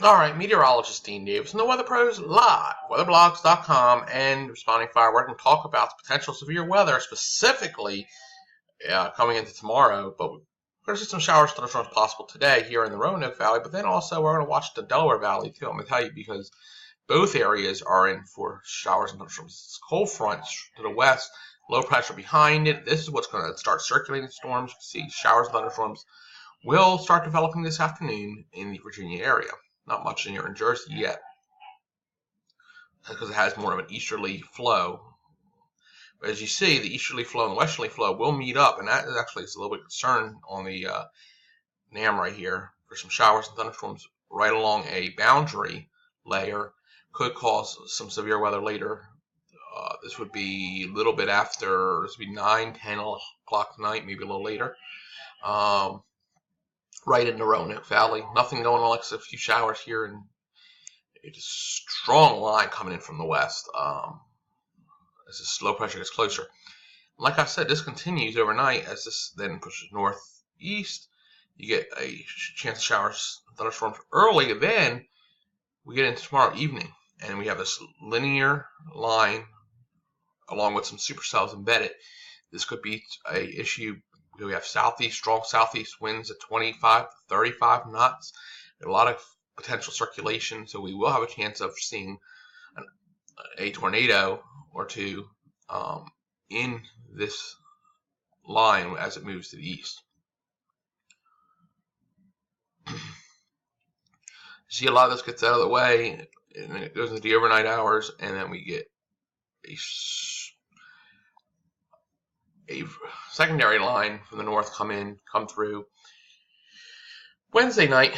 All right, meteorologist Dean Davis and the Weather Pros live, weatherblogs.com, and Responding Fire. We're going to talk about the potential severe weather, specifically coming into tomorrow. But we're going to see some showers and thunderstorms possible today here in the Roanoke Valley. But then also we're going to watch the Delaware Valley too. I'm going to tell you because both areas are in for showers and thunderstorms. This cold front to the west, low pressure behind it. This is what's going to start circulating storms. You see showers and thunderstorms will start developing this afternoon in the Virginia area. Not much in here in Jersey yet, because it has more of an easterly flow. But as you see, the easterly flow and the westerly flow will meet up, and that actually is a little bit of concern on the NAM right here for some showers and thunderstorms right along a boundary layer. Could cause some severe weather later. This would be a little bit after, this would be 9, 10 o'clock tonight, maybe a little later. Right in the Roanoke Valley. Nothing going on except a few showers here, and it's a strong line coming in from the west as this low pressure gets closer. Like I said, this continues overnight as this then pushes northeast. You get a chance of showers and thunderstorms early. Then we get into tomorrow evening, and we have this linear line along with some supercells embedded. This could be an issue. We have strong southeast winds at 25 to 35 knots. A lot of potential circulation, so we will have a chance of seeing a tornado or two in this line as it moves to the east. See, a lot of this gets out of the way, and then it goes into the overnight hours, and then we get a secondary line from the north come through Wednesday night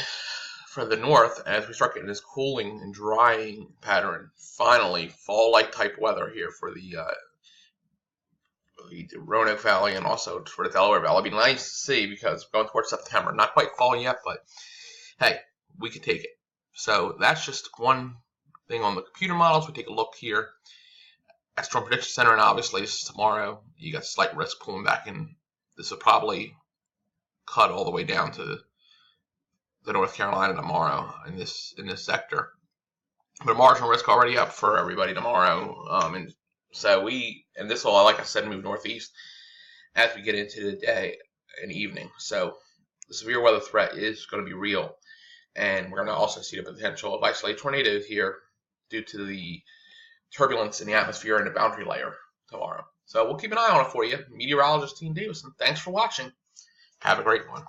for the north as we start getting this cooling and drying pattern. Finally, fall-like type weather here for the Roanoke Valley and also for the Delaware Valley. It'd be nice to see because we're going towards September. Not quite fall yet, but hey, we can take it. So that's just one thing on the computer models. We take a look here at Storm Prediction Center, and obviously this is tomorrow. You got slight risk pulling back in. This will probably cut all the way down to the North Carolina tomorrow in this sector. But marginal risk already up for everybody tomorrow, and so this will, like I said, move northeast as we get into the day and evening. So the severe weather threat is going to be real, and we're going to also see the potential of isolated tornadoes here due to the turbulence in the atmosphere and the boundary layer tomorrow. So we'll keep an eye on it for you. Meteorologist Dean Davis, thanks for watching. Have a great one.